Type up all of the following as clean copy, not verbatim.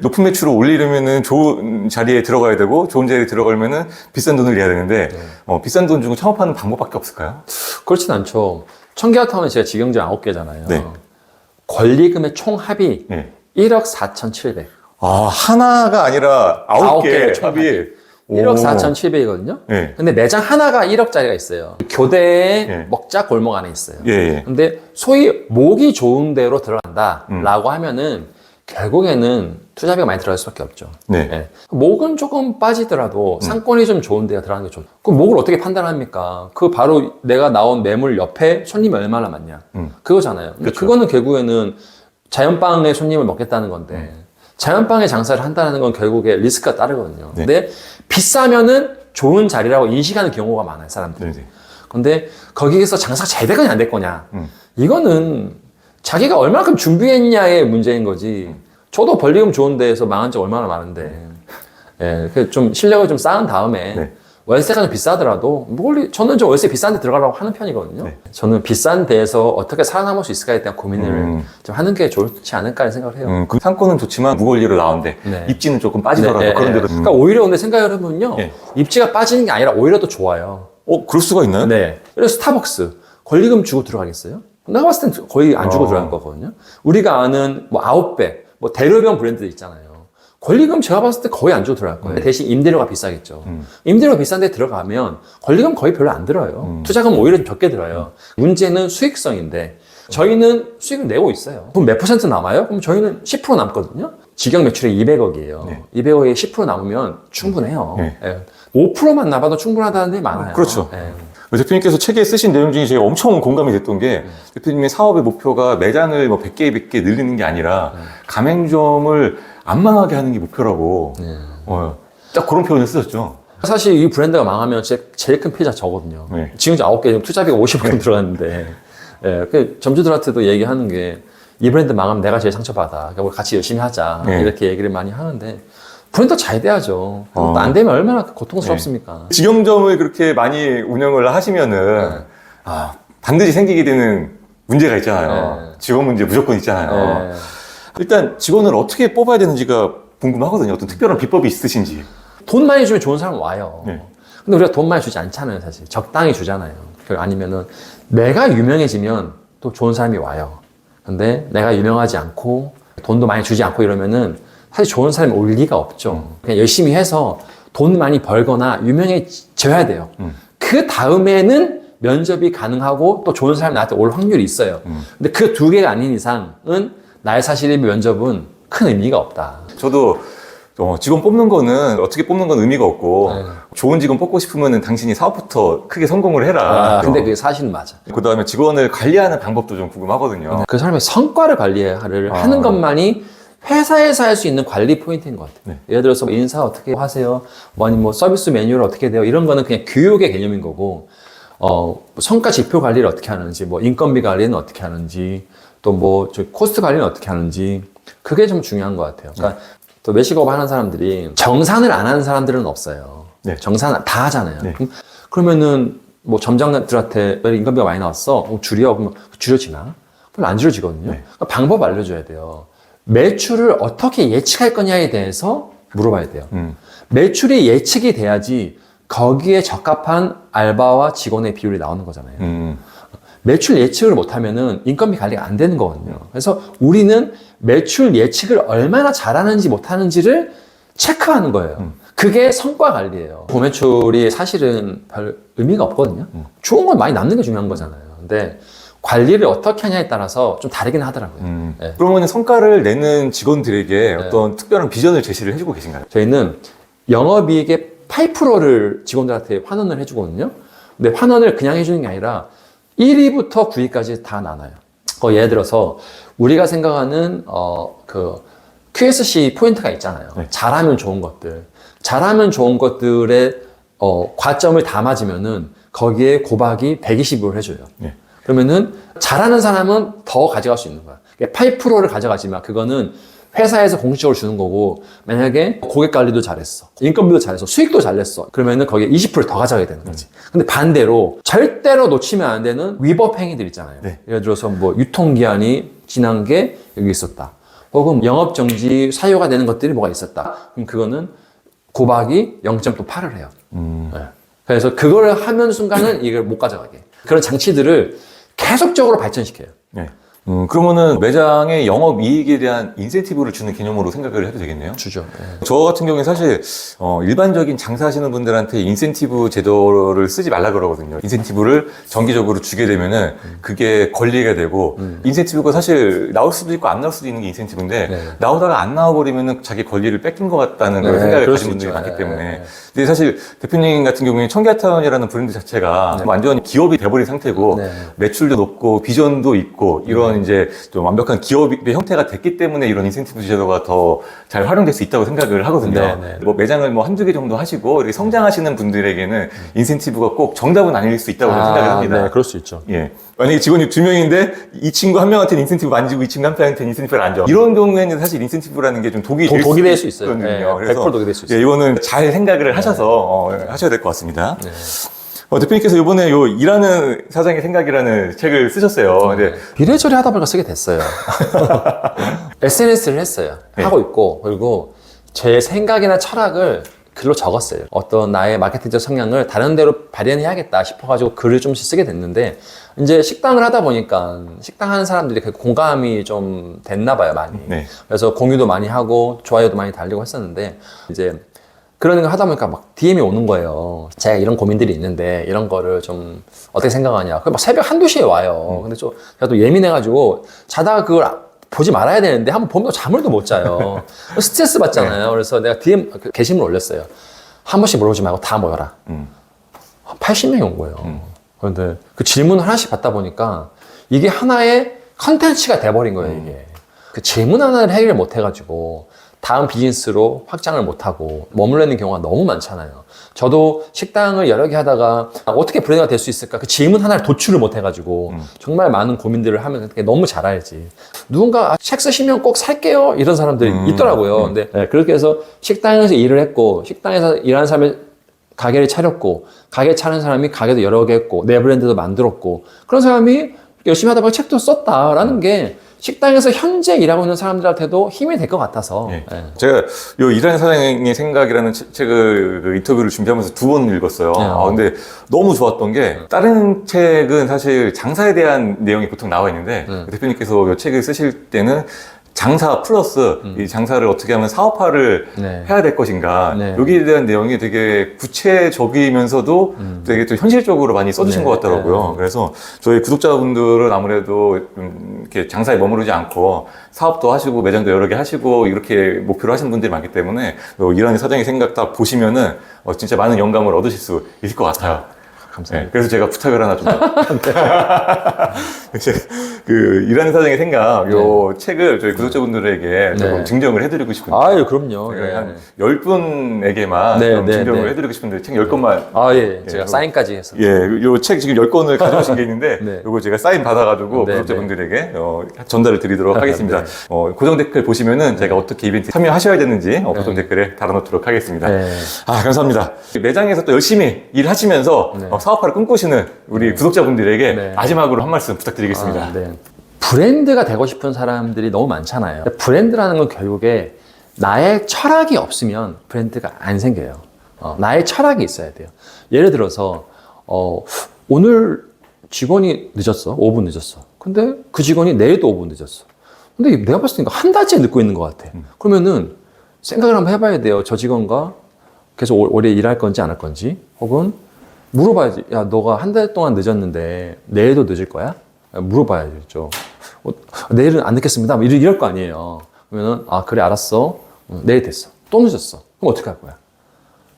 높은 매출을 올리려면은 좋은 자리에 들어가야 되고 좋은 자리에 들어가려면은 비싼 돈을 내야 되는데 비싼 돈 주고 창업하는 방법밖에 없을까요? 그렇진 않죠. 1000개가 타면 제가 직영점 9개잖아요. 네. 권리금의 총 합이 네. 1억 4,700. 아, 하나가 아니라 9개 총 합이 1억 4,700이거든요. 네. 근데 매장 하나가 1억짜리가 있어요. 교대에 네. 먹자 골목 안에 있어요. 예, 예. 근데 소위 목이 좋은 데로 들어간다라고 하면은 결국에는 투자비가 많이 들어갈 수밖에 없죠. 네. 예. 목은 조금 빠지더라도 상권이 좀 좋은 데가 들어가는 게 좋죠. 그럼 목을 어떻게 판단합니까? 그 바로 내가 나온 매물 옆에 손님이 얼마나 많냐. 그거잖아요. 근데 그렇죠. 그거는 결국에는 자연빵의 손님을 먹겠다는 건데 자연빵의 장사를 한다는 건 결국에 리스크가 따르거든요. 네. 근데 비싸면은 좋은 자리라고 인식하는 경우가 많아요, 사람들이. 네. 근데 거기에서 장사가 잘 될 거냐 안 될 거냐. 이거는 자기가 얼마큼 준비했냐의 문제인 거지. 저도 권리금 좋은 데에서 망한 적 얼마나 많은데. 예, 좀 실력을 좀 쌓은 다음에 네. 월세가 좀 비싸더라도 저는 좀 월세 비싼 데 들어가려고 하는 편이거든요. 네. 저는 비싼 데에서 어떻게 살아남을 수 있을까에 대한 고민을 좀 하는 게 좋지 않을까 생각을 해요. 그 상권은 좋지만 무권리로 나온데 네. 입지는 조금 빠지더라도 네, 그런 데도 그러니까 오히려 근데 생각을 해보면요. 네. 입지가 빠지는 게 아니라 오히려 더 좋아요. 그럴 수가 있나요? 네. 그래서 스타벅스 권리금 주고 들어가겠어요? 내가 봤을 땐 거의 안 주고 들어갈 거거든요. 우리가 아는 뭐 아웃백, 뭐 대로변 브랜드 있잖아요. 권리금 제가 봤을 때 거의 안 주고 들어갈 거예요. 대신 임대료가 비싸겠죠. 임대료가 비싼 데 들어가면 권리금 거의 별로 안 들어요. 투자금 오히려 좀 적게 들어요. 문제는 수익성인데 저희는 수익을 내고 있어요. 그럼 몇 퍼센트 남아요? 그럼 저희는 10% 남거든요. 직영 매출이 200억이에요. 네. 200억에 10% 남으면 충분해요. 네. 예. 5%만 남아도 충분하다는 데 많아요. 그렇죠. 예. 대표님께서 책에 쓰신 내용 중에 제가 엄청 공감이 됐던 게 대표님의 사업의 목표가 매장을 뭐 100개, 200개 늘리는 게 아니라 가맹점을 안 망하게 하는 게 목표라고 딱 그런 표현을 쓰셨죠. 사실 이 브랜드가 망하면 제일 큰 피해자 저거든요. 네. 지금 9개 투자비가 50억 들어갔는데 예, 그 점주들한테도 얘기하는 게 이 브랜드 망하면 내가 제일 상처받아. 그러니까 우리 같이 열심히 하자. 네. 이렇게 얘기를 많이 하는데 브랜드 잘 돼야죠. 또 안 되면 얼마나 고통스럽습니까? 직영점을 그렇게 많이 운영을 하시면은 반드시 생기게 되는 문제가 있잖아요. 네. 직원 문제 무조건 있잖아요. 예. 일단 직원을 어떻게 뽑아야 되는지가 궁금하거든요. 어떤 특별한 비법이 있으신지. 돈 많이 주면 좋은 사람 와요. 네. 근데 우리가 돈 많이 주지 않잖아요, 사실. 적당히 주잖아요. 아니면은 내가 유명해지면 또 좋은 사람이 와요. 근데 내가 유명하지 않고 돈도 많이 주지 않고 이러면은 사실 좋은 사람이 올 리가 없죠. 그냥 열심히 해서 돈 많이 벌거나 유명해져야 돼요. 그 다음에는 면접이 가능하고 또 좋은 사람이 나한테 올 확률이 있어요. 근데 그 두 개가 아닌 이상은 나의 사실의 면접은 큰 의미가 없다. 저도 직원 뽑는 거는 어떻게 뽑는 건 의미가 없고 좋은 직원 뽑고 싶으면 당신이 사업부터 크게 성공을 해라. 근데 그게 사실은 맞아. 그 다음에 직원을 관리하는 방법도 좀 궁금하거든요. 그 사람의 성과를 관리를 하는 것만이 회사에서 할 수 있는 관리 포인트인 것 같아요. 네. 예를 들어서 뭐 인사 어떻게 하세요? 뭐 아니면 뭐 서비스 매뉴얼 어떻게 돼요? 이런 거는 그냥 교육의 개념인 거고, 성과 지표 관리를 어떻게 하는지, 뭐 인건비 관리는 어떻게 하는지, 또 뭐 코스트 관리는 어떻게 하는지, 그게 좀 중요한 것 같아요. 그러니까 또 외식업 하는 사람들이 정산을 안 하는 사람들은 없어요. 네. 정산 다 하잖아요. 네. 그러면은 뭐 점장들한테 왜 인건비가 많이 나왔어? 줄여? 그러면 줄여지나? 별로 안 줄여지거든요. 네. 그러니까 방법 알려줘야 돼요. 매출을 어떻게 예측할 거냐에 대해서 물어봐야 돼요. 매출이 예측이 돼야지 거기에 적합한 알바와 직원의 비율이 나오는 거잖아요. 매출 예측을 못하면은 인건비 관리가 안 되는 거거든요. 그래서 우리는 매출 예측을 얼마나 잘하는지 못하는지를 체크하는 거예요. 그게 성과 관리예요. 고매출이 사실은 별 의미가 없거든요. 좋은 건 많이 남는 게 중요한 거잖아요. 근데 관리를 어떻게 하냐에 따라서 좀 다르긴 하더라고요. 네. 그러면 성과를 내는 직원들에게 어떤 특별한 비전을 제시를 해주고 계신가요? 저희는 영업이익의 8%를 직원들한테 환원을 해주거든요. 근데 환원을 그냥 해주는 게 아니라 1위부터 9위까지 다 나눠요. 예를 들어서 우리가 생각하는 그 QSC 포인트가 있잖아요. 네. 잘하면 좋은 것들. 잘하면 좋은 것들의 과점을 다 맞으면은 거기에 고박이 120을 해줘요. 네. 그러면은 잘하는 사람은 더 가져갈 수 있는 거야. 8%를 가져가지만 그거는 회사에서 공식적으로 주는 거고, 만약에 고객 관리도 잘했어, 인건비도 잘했어, 수익도 잘 냈어, 그러면은 거기에 20%를 더 가져가야 되는 거지. 근데 반대로 절대로 놓치면 안 되는 위법 행위들 있잖아요. 네. 예를 들어서 뭐 유통기한이 지난 게 여기 있었다, 혹은 영업정지 사유가 되는 것들이 뭐가 있었다. 그럼 그거는 고박이 0.8을 해요. 네. 그래서 그걸 하면 순간은 이걸 못 가져가게. 그런 장치들을 계속적으로 발전시켜요. 네. 그러면은 매장의 영업이익에 대한 인센티브를 주는 개념으로 생각을 해도 되겠네요. 주죠. 네. 저 같은 경우에 사실 일반적인 장사하시는 분들한테 인센티브 제도를 쓰지 말라 그러거든요. 인센티브를 정기적으로 주게 되면은 그게 권리가 되고 인센티브가 사실 나올 수도 있고 안 나올 수도 있는 게 인센티브인데 네. 나오다가 안 나와버리면은 자기 권리를 뺏긴 것 같다는 그런 네, 생각을 그럴 가진 수 분들이 있죠. 많기 네, 때문에 네. 근데 사실 대표님 같은 경우에 청계타운이라는 브랜드 자체가 네. 완전히 기업이 돼버린 상태고 네. 매출도 높고 비전도 있고 이런 이제 좀 완벽한 기업의 형태가 됐기 때문에 이런 인센티브 제도가 더 잘 활용될 수 있다고 생각을 하거든요. 네, 네. 뭐 매장을 뭐 한두 개 정도 하시고 이렇게 성장하시는 분들에게는 인센티브가 꼭 정답은 아닐 수 있다고 저는 생각을 합니다. 네, 그럴 수 있죠. 예. 만약에 직원이 2명인데 이 친구 1명한테는 인센티브 안 주고 이 친구 1명한테는 인센티브를 안 줘. 이런 경우에는 사실 인센티브라는 게 좀 독이 독이 될 수 있어요. 있거든요. 네, 그래서 100% 독이 될 수 있어요. 예, 이거는 잘 생각을 하셔서 하셔야 될 것 같습니다. 네. 대표님께서 이번에 요 일하는 사장의 생각이라는 책을 쓰셨어요. 근데 이래저래 하다 보니까 쓰게 됐어요. SNS를 했어요. 네. 하고 있고, 그리고 제 생각이나 철학을 글로 적었어요. 어떤 나의 마케팅적 성향을 다른 데로 발현해야겠다 싶어가지고 글을 좀씩 쓰게 됐는데, 이제 식당을 하다 보니까 식당 하는 사람들이 그 공감이 좀 됐나 봐요, 많이. 네. 그래서 공유도 많이 하고, 좋아요도 많이 달리고 했었는데, 이제 그런 걸 하다 보니까 막 DM이 오는 거예요. 제가 이런 고민들이 있는데 이런 거를 좀 어떻게 생각하냐. 막 새벽 1, 2시에 와요. 근데 제가 또 예민해가지고 자다가 그걸 보지 말아야 되는데 한번 보면 잠을 못 자요. 스트레스 받잖아요. 그래서 내가 DM 게시물 올렸어요. 한 번씩 물어보지 말고 다 모여라. 80명이 온 거예요. 그런데 그 질문을 하나씩 받다 보니까 이게 하나의 컨텐츠가 돼버린 거예요, 이게. 그 질문 하나를 해결을 못 해가지고 다음 비즈니스로 확장을 못하고 머물러 있는 경우가 너무 많잖아요. 저도 식당을 여러 개 하다가 어떻게 브랜드가 될 수 있을까? 그 질문 하나를 도출을 못 해가지고 정말 많은 고민들을 하면 너무 잘 알지. 누군가 책 쓰시면 꼭 살게요. 이런 사람들이 있더라고요. 근데 네, 그렇게 해서 식당에서 일을 했고 식당에서 일하는 사람이 가게를 차렸고 가게 차린 사람이 가게도 여러 개 했고 내 브랜드도 만들었고 그런 사람이 열심히 하다 보니 책도 썼다라는 게 식당에서 현재 일하고 있는 사람들한테도 힘이 될 것 같아서. 예. 예. 제가 요 일하는 사장의 생각이라는 책을 그 인터뷰를 준비하면서 2번 읽었어요. 근데 너무 좋았던 게 다른 책은 사실 장사에 대한 내용이 보통 나와 있는데 대표님께서 이 책을 쓰실 때는 장사 플러스 이 장사를 어떻게 하면 사업화를 네. 해야 될 것인가 네. 여기에 대한 내용이 되게 구체적이면서도 되게 또 현실적으로 많이 써주신 네. 것 같더라고요. 그래서 저희 구독자분들은 아무래도 이렇게 장사에 머무르지 않고 사업도 하시고 매장도 여러 개 하시고 이렇게 목표로 하시는 분들이 많기 때문에 이런 사장의 생각 딱 보시면은 진짜 많은 영감을 얻으실 수 있을 것 같아요. 감사합니다. 네, 그래서 제가 부탁을 하나 좀 이제 그 일하는 사장의 생각 요 책을 저희 구독자분들에게 조금 네. 증정을 해드리고 싶은데 아유, 그럼요. 제가 예. 한 10분에게만 네, 좀 네, 증정을 네. 해드리고 싶은데 책 10권만 아, 예. 제가 요- 사인까지 해서. 예, 요 책 지금 10권을 가져오신 게 있는데 네. 요거 제가 사인 받아가지고 네, 구독자분들에게 전달을 드리도록 하겠습니다. 네. 고정 댓글 보시면은 제가 어떻게 이벤트 참여하셔야 되는지 고정 댓글에 달아놓도록 하겠습니다. 네. 아, 감사합니다. 매장에서 또 열심히 일하시면서 네. 사업화를 꿈꾸시는 우리 구독자분들에게 네. 마지막으로 한 말씀 부탁드리겠습니다. 아, 네. 브랜드가 되고 싶은 사람들이 너무 많잖아요. 브랜드라는 건 결국에 나의 철학이 없으면 브랜드가 안 생겨요. 나의 철학이 있어야 돼요. 예를 들어서 오늘 직원이 늦었어. 5분 늦었어. 근데 그 직원이 내일도 5분 늦었어. 근데 내가 봤을 때 한 달째 늦고 있는 것 같아. 그러면은 생각을 한번 해봐야 돼요. 저 직원과 계속 오래 일할 건지 안 할 건지 혹은 물어봐야지. 야, 너가 한 달 동안 늦었는데 내일도 늦을 거야? 물어봐야죠. 내일은 안 늦겠습니다. 이럴 거 아니에요. 그러면은 그래 알았어. 내일 됐어. 또 늦었어. 그럼 어떻게 할 거야?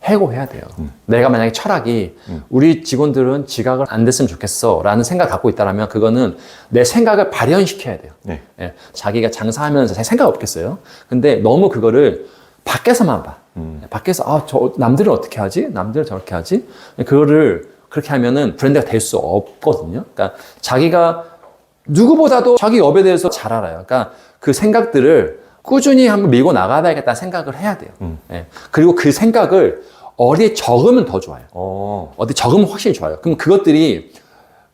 해고해야 돼요. 내가 만약에 철학이 우리 직원들은 지각을 안 됐으면 좋겠어 라는 생각 갖고 있다면 그거는 내 생각을 발현시켜야 돼요. 네. 예, 자기가 장사하면서 제 생각 없겠어요. 근데 너무 그거를 밖에서만 봐. 밖에서 저 남들은 어떻게 하지? 남들은 저렇게 하지? 그거를 그렇게 하면은 브랜드가 될 수 없거든요. 그러니까 자기가 누구보다도 자기 업에 대해서 잘 알아요. 그러니까 그 생각들을 꾸준히 한번 밀고 나가야겠다는 생각을 해야 돼요. 예. 그리고 그 생각을 어디에 적으면 더 좋아요. 어디 적으면 확실히 좋아요. 그럼 그것들이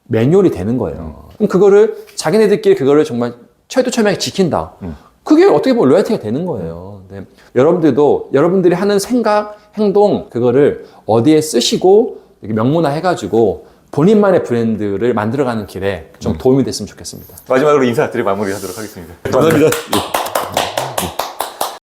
매뉴얼이 되는 거예요. 그럼 그거를 자기네들끼리 그거를 정말 철두철미하게 지킨다. 그게 어떻게 보면 로얄티가 되는 거예요. 네. 여러분들도 여러분들이 하는 생각, 행동 그거를 어디에 쓰시고 이렇게 명문화 해가지고 본인만의 브랜드를 만들어가는 길에 좀 도움이 됐으면 좋겠습니다. 마지막으로 인사드리고 마무리하도록 하겠습니다. 감사합니다.